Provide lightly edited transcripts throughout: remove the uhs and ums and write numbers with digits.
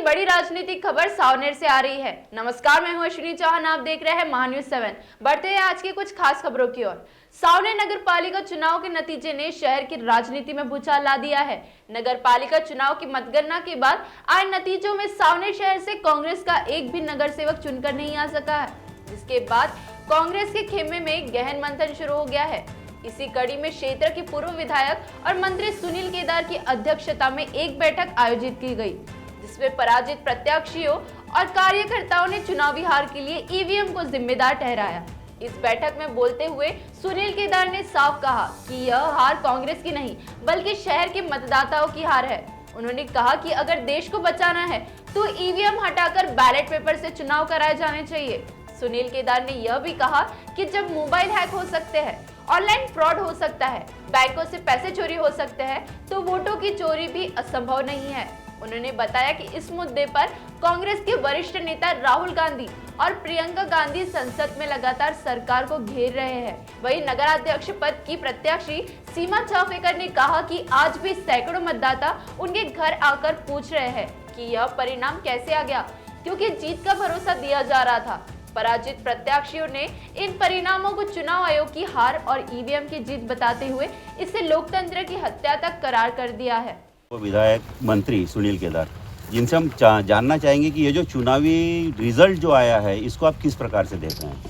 बड़ी राजनीतिक खबर सावनेर से आ रही है। नमस्कार, मैं हूं अश्विनी चौहान, आप देख रहे हैं महान्यूज 7। बढ़ते हैं आज की कुछ खास खबरों की ओर। सावनेर नगर पालिका चुनाव के नतीजे ने शहर की राजनीति में भूचाल ला दिया है। नगर पालिका चुनाव की मतगणना के बाद आए नतीजों में सावनेर शहर से कांग्रेस का एक भी नगर सेवक चुनकर नहीं आ सका है, जिसके बाद कांग्रेस के खेमे में गहन मंथन शुरू हो गया है। इसी कड़ी में क्षेत्र के पूर्व विधायक और मंत्री सुनील केदार की अध्यक्षता में एक बैठक आयोजित की गई, जिसमें पराजित प्रत्याशियों और कार्यकर्ताओं ने चुनावी हार के लिए ईवीएम को जिम्मेदार ठहराया। इस बैठक में बोलते हुए सुनील केदार ने साफ कहा कि यह हार कांग्रेस की नहीं बल्कि शहर के मतदाताओं की हार है। उन्होंने कहा कि अगर देश को बचाना है तो ईवीएम हटाकर बैलेट पेपर से चुनाव कराए जाने चाहिए। सुनील केदार ने यह भी कहा कि जब मोबाइल हैक हो सकते हैं, ऑनलाइन फ्रॉड हो सकता है, बैंकों से पैसे चोरी हो सकते हैं, तो वोटों की चोरी भी असंभव नहीं है। उन्होंने बताया कि इस मुद्दे पर कांग्रेस के वरिष्ठ नेता राहुल गांधी और प्रियंका गांधी संसद में लगातार सरकार को घेर रहे हैं। वहीं नगराध्यक्ष पद की प्रत्याशी सीमा चाफेकर ने कहा कि आज भी सैकड़ों मतदाता उनके घर आकर पूछ रहे हैं कि यह परिणाम कैसे आ गया, क्योंकि जीत का भरोसा दिया जा रहा था। पराजित प्रत्याशियों ने इन परिणामों को चुनाव आयोग की हार और ईवीएम की जीत बताते हुए इसे लोकतंत्र की हत्या तक करार कर दिया है। विधायक मंत्री सुनील केदार, जिनसे हम जानना चाहेंगे कि ये जो चुनावी रिजल्ट जो आया है, इसको आप किस प्रकार से देख रहे हैं?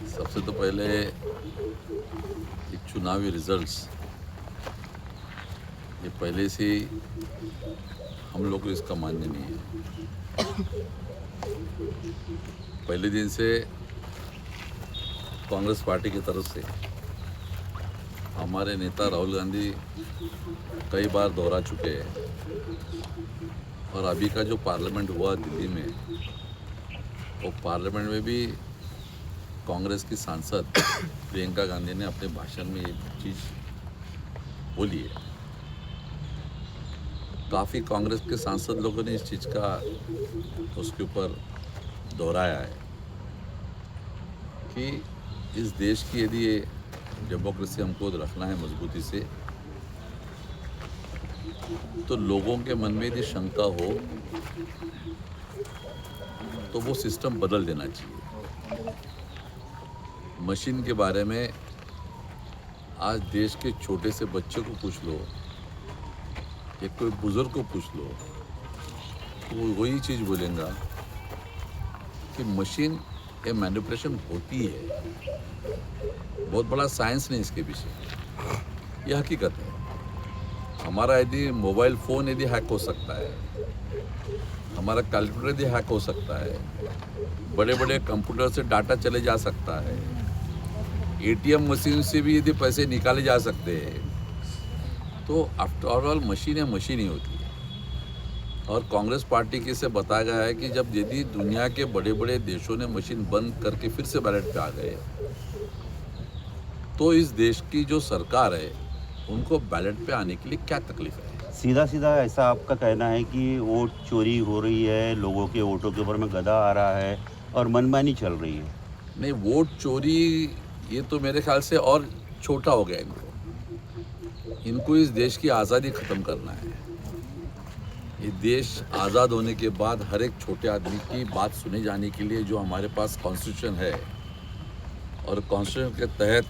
सबसे तो पहले एक चुनावी रिजल्ट्स ये पहले से हम लोग को इसका मान्य नहीं है। पहले दिन से कांग्रेस पार्टी की तरफ से हमारे नेता राहुल गांधी कई बार दोहरा चुके हैं और अभी का जो पार्लियामेंट हुआ दिल्ली में, वो पार्लियामेंट में भी कांग्रेस की सांसद प्रियंका गांधी ने अपने भाषण में ये चीज़ बोली है। काफ़ी कांग्रेस के सांसद लोगों ने इस चीज़ का उसके ऊपर दोहराया है कि इस देश की यदि डेमोक्रेसी हमको रखना है मजबूती से, तो लोगों के मन में यदि शंका हो तो वो सिस्टम बदल देना चाहिए। मशीन के बारे में आज देश के छोटे से बच्चे को पूछ लो या कोई बुजुर्ग को पूछ लो, तो वो वही चीज़ बोलेगा कि मशीन ये मैनिपुलेशन होती है। बहुत बड़ा साइंस नहीं इसके पीछे, यह हकीकत है। हमारा यदि मोबाइल फ़ोन यदि हैक हो सकता है, हमारा कैलकुलेटर यदि हैक हो सकता है, बड़े बड़े कंप्यूटर से डाटा चले जा सकता है, एटीएम मशीन से भी यदि पैसे निकाले जा सकते हैं, तो आफ्टर ऑल मशीन है, मशीन ही होती है। और कांग्रेस पार्टी के से बताया गया है कि जब यदि दुनिया के बड़े बड़े देशों ने मशीन बंद करके फिर से बैलेट पे आ गए, तो इस देश की जो सरकार है उनको बैलेट पे आने के लिए क्या तकलीफ है? सीधा सीधा ऐसा आपका कहना है कि वोट चोरी हो रही है, लोगों के वोटों के ऊपर में गधा आ रहा है और मनमानी चल रही है? नहीं, वोट चोरी ये तो मेरे ख्याल से और छोटा हो गया। इनको इस देश की आज़ादी ख़त्म करना है। ये देश आज़ाद होने के बाद हर एक छोटे आदमी की बात सुने जाने के लिए जो हमारे पास कॉन्स्टिट्यूशन है और कॉन्स्टिट्यूशन के तहत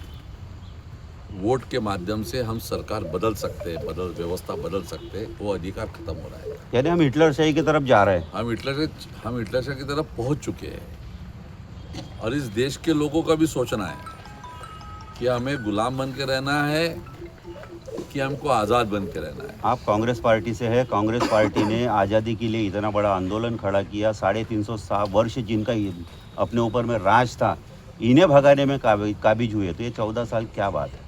वोट के माध्यम से हम सरकार बदल सकते हैं, व्यवस्था बदल सकते हैं, वो अधिकार खत्म हो रहा है। यानी हम हिटलरशाही की तरफ जा रहे हैं। हम हिटलरशाही की तरफ पहुंच चुके हैं। और इस देश के लोगों का भी सोचना है कि हमें गुलाम बन के रहना है कि हमको आज़ाद बन के रहना है। आप कांग्रेस पार्टी से है। कांग्रेस पार्टी ने आज़ादी के लिए इतना बड़ा आंदोलन खड़ा किया। 350 वर्ष जिनका अपने ऊपर में राज था, इन्हें भगाने में काबिज हुए, तो ये 14 साल क्या बात है?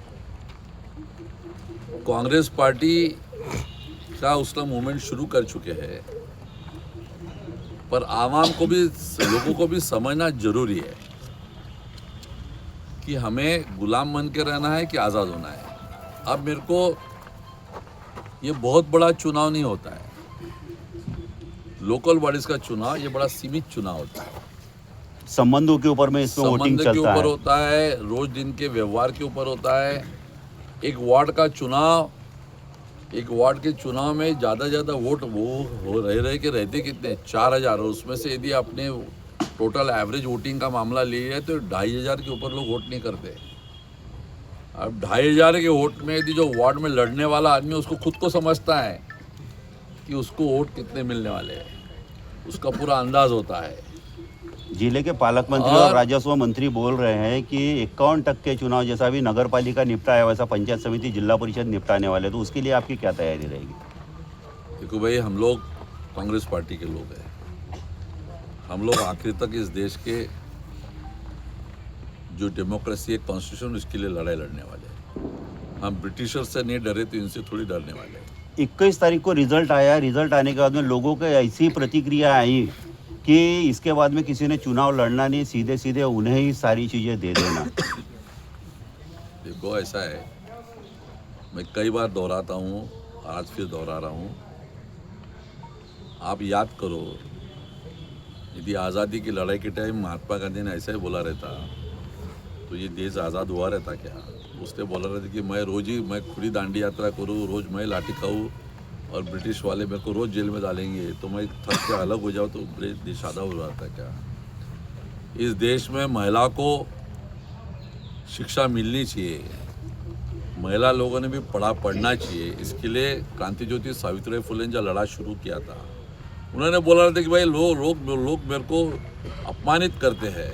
कांग्रेस पार्टी का उसका मूवमेंट शुरू कर चुके हैं, पर आवाम को भी, लोगों को भी समझना जरूरी है कि हमें गुलाम बन के रहना है कि आज़ाद होना है। अब मेरे को ये बहुत बड़ा चुनाव नहीं होता है, लोकल बॉडीज का चुनाव ये बड़ा सीमित चुनाव होता है। संबंधों के ऊपर में इसमें वोटिंग चलता है, संबंध के ऊपर होता है, रोज दिन के व्यवहार के ऊपर होता है। एक वार्ड का चुनाव एक वार्ड के चुनाव में ज़्यादा वोट वो हो रहे के रहते कितने 4000, उसमें से यदि आपने टोटल एवरेज वोटिंग का मामला लिया है तो 2500 के ऊपर लोग वोट नहीं करते। अब 2500 के वोट में यदि जो वार्ड में लड़ने वाला आदमी उसको खुद को समझता है कि उसको वोट कितने मिलने वाले हैं, उसका पूरा अंदाज होता है। जिले के पालक मंत्री और राजस्व मंत्री बोल रहे हैं कि 51% चुनाव जैसा भी नगर पालिका निपटाया वैसा पंचायत समिति जिला परिषद निपटाने वाले, तो उसके लिए आपकी क्या तैयारी रहेगी? देखो भाई, हम लोग कांग्रेस पार्टी के लोग हैं, हम लोग आखिर तक इस देश के जो डेमोक्रेसी है, कॉन्स्टिट्यूशन, उसके लिए लड़ाई लड़ने वाले हैं। हम ब्रिटिशर से नहीं डरे तो इनसे थोड़ी डरने वाले हैं। 21 तारीख को रिजल्ट आया, रिजल्ट आने के बाद में लोगों के ऐसी प्रतिक्रिया आई कि इसके बाद में किसी ने चुनाव लड़ना नहीं, सीधे सीधे उन्हें ही सारी चीज़ें दे देना। देखो ऐसा है, मैं कई बार दोहराता हूँ, आज फिर दोहरा रहा हूँ। आप याद करो, यदि आज़ादी की लड़ाई के टाइम महात्मा गांधी ने ऐसा ही बोला रहता तो ये देश आज़ाद हुआ रहता क्या? उसने बोला रहता कि मैं खुली दांडी यात्रा करूँ, रोज़ मैं लाठी खाऊँ और ब्रिटिश वाले मेरे को रोज़ जेल में डालेंगे तो मैं थक के अलग हो जाऊँ, तो देश आधा हो जाता क्या? इस देश में महिला को शिक्षा मिलनी चाहिए, महिला लोगों ने भी पढ़ना चाहिए। इसके लिए क्रांति ज्योति सावित्रीबाई फुले ने जो लड़ा शुरू किया था, उन्होंने बोला था कि भाई लोग मेरे को अपमानित करते हैं,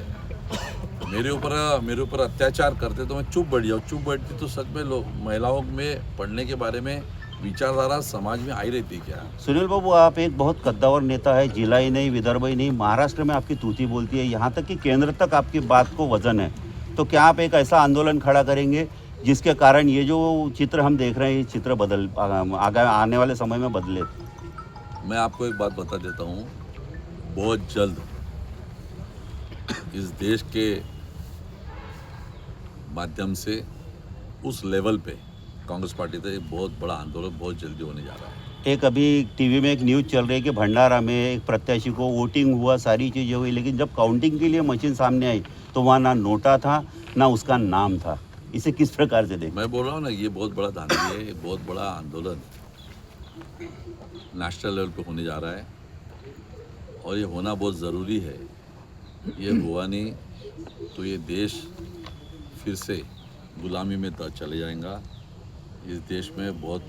मेरे ऊपर अत्याचार करते तो मैं चुप बैठ जाऊँ। चुप बैठती तो सच में महिलाओं में पढ़ने के बारे में विचारधारा समाज में आई रहती क्या? सुनील बाबू, आप एक बहुत कद्दावर नेता है, जिला ही नहीं, विदर्भ ही नहीं, महाराष्ट्र में आपकी तूती बोलती है, यहाँ तक कि केंद्र तक आपकी बात को वजन है। तो क्या आप एक ऐसा आंदोलन खड़ा करेंगे जिसके कारण ये जो चित्र हम देख रहे हैं, ये चित्र आने वाले समय में बदले? मैं आपको एक बात बता देता हूँ, बहुत जल्द इस देश के माध्यम से उस लेवल पे कांग्रेस पार्टी का एक बहुत बड़ा आंदोलन बहुत जल्दी होने जा रहा है। एक अभी टीवी में एक न्यूज़ चल रही है कि भंडारा में एक प्रत्याशी को वोटिंग हुआ, सारी चीज़ें हुई, लेकिन जब काउंटिंग के लिए मशीन सामने आई तो वहाँ ना नोटा था ना उसका नाम था। इसे किस प्रकार से देखें? मैं बोल रहा हूँ ना, ये बहुत बड़ा धांधली है, ये बहुत बड़ा आंदोलन नेशनल लेवल पे होने जा रहा है और ये होना बहुत ज़रूरी है। ये हुआ नहीं तो ये देश फिर से गुलामी में चले जाएगा। इस देश में बहुत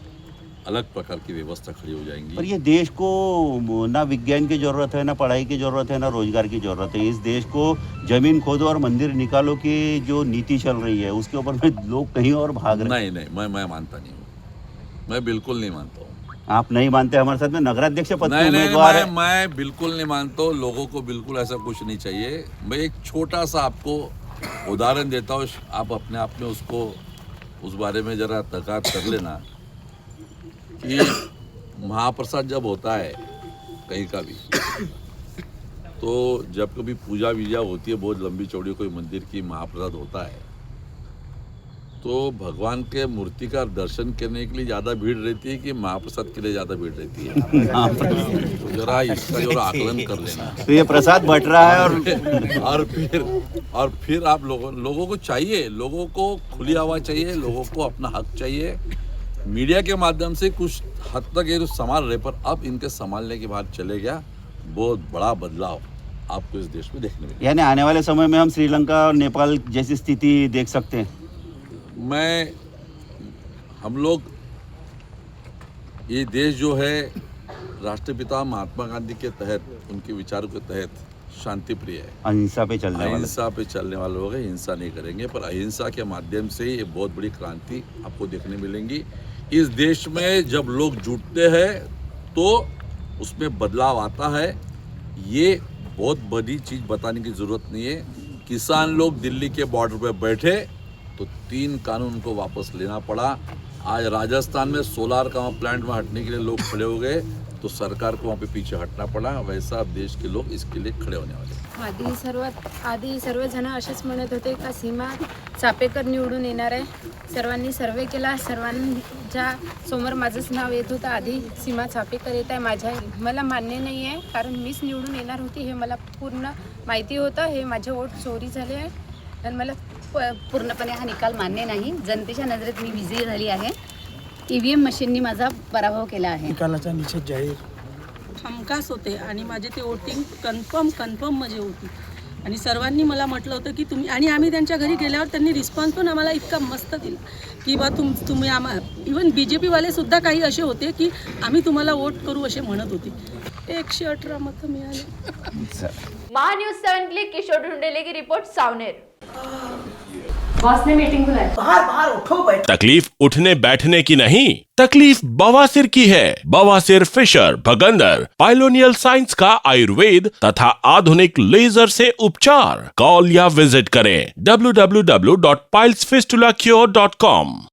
अलग प्रकार की व्यवस्था खड़ी हो जाएंगी। पर ये देश को ना विज्ञान की ज़रूरत है, ना पढ़ाई की ज़रूरत है, ना रोजगार की ज़रूरत है। इस देश को जमीन खोदो और मंदिर निकालो की जो नीति चल रही है उसके ऊपर में लोग कहीं और भाग रहे हैं। नहीं, मैं मानता नहीं हूँ, मैं बिल्कुल नहीं मानता हूँ। आप नहीं मानते? हमारे साथ में नगराध्यक्ष पद के नहीं, उम्मीदवार है। मैं बिल्कुल नहीं मानता हूँ। लोगों को बिल्कुल ऐसा कुछ नहीं चाहिए। मैं एक छोटा सा आपको उदाहरण देता हूँ, आप अपने आप में उसको उस बारे में ज़रा तहक़ीक़ात कर लेना कि महाप्रसाद जब होता है कहीं का भी, तो जब कभी पूजा वीजा होती है, बहुत लंबी चौड़ी कोई मंदिर की महाप्रसाद होता है, तो भगवान के मूर्ति का दर्शन करने के लिए ज़्यादा भीड़ रहती है कि महाप्रसाद के लिए ज़्यादा भीड़ रहती है? तो जरा इसका जरा आकलन कर लेना। तो ये प्रसाद बट रहा है और फिर आप लोगों को चाहिए, लोगों को खुली हवा चाहिए, लोगों को अपना हक चाहिए। मीडिया के माध्यम से कुछ हद तक ये संभाल रहे, पर अब इनके संभालने के बाद चले गया, बहुत बड़ा बदलाव आपको इस देश में देखने में। यानी आने वाले समय में हम श्रीलंका और नेपाल जैसी स्थिति देख सकते हैं। हम लोग ये देश जो है राष्ट्रपिता महात्मा गांधी के तहत, उनके विचारों के तहत शांति प्रिय है, अहिंसा पे चलने वाले लोग हैं। हिंसा नहीं करेंगे, पर अहिंसा के माध्यम से ये बहुत बड़ी क्रांति आपको देखने मिलेंगी। इस देश में जब लोग जुटते हैं तो उसमें बदलाव आता है। ये बहुत बड़ी चीज़ बताने की ज़रूरत नहीं है। किसान लोग दिल्ली के बॉर्डर पर बैठे तो 3 कानून को वापस लेना पड़ा। आज राजस्थान में सोलार का प्लांट में हटने के लिए लोग खड़े हो गए तो सरकार को वहाँ पे पीछे हटना पड़ा। वैसा अब देश के लोग इसके लिए खड़े होने वाले। आधी सर्वजण असेच म्हणत होते का सीमा चापेकर निवडून येणार आहे। सर्वांनी सर्वे केला, सर्वांच्या समोर माझंच नाव येत होतं, आधी सीमा चापेकर येत आहे। मला मान्य नाही आहे, कारण मीच निवडून येणार होती हे मला पूर्ण माहिती होतं। हे माझे वोट चोरी झाले आहे आणि मला पूर्णपणे हा निकाल मान्य नाही। जनतेच्या नजरेत मी विजयी झाली आहे EVM मशीननी माझा पराभव केला आहे. निकालाचा निषेध जाहीर. हमखास होते आणि माझे ते वोटिंग कन्फर्म माझे होती आणि सर्वांनी मला म्हटलं होतं की तुम्ही आणि आम्ही त्यांच्या घरी गेल्यावर त्यांनी रिस्पॉन्स पण आम्हाला इतका मस्त दिला की बा तुम्ही इवन BJPवाले सुद्धा काही असे होते की आम्ही तुम्हाला वोट करू असे म्हणत होते. 118 मतं मिळाले. महान्यूज 7 के लिए किशोर ढूंढेले की रिपोर्ट सावनेर. बॉस ने मीटिंग बुलाई. बाहर उठो बैठ. तकलीफ उठने बैठने की नहीं, तकलीफ बवासीर की है. बवासीर फिशर भगंदर पाइलोनियल साइंस का आयुर्वेद तथा आधुनिक लेजर से उपचार. कॉल या विजिट करें www.pilesfistulacure.com.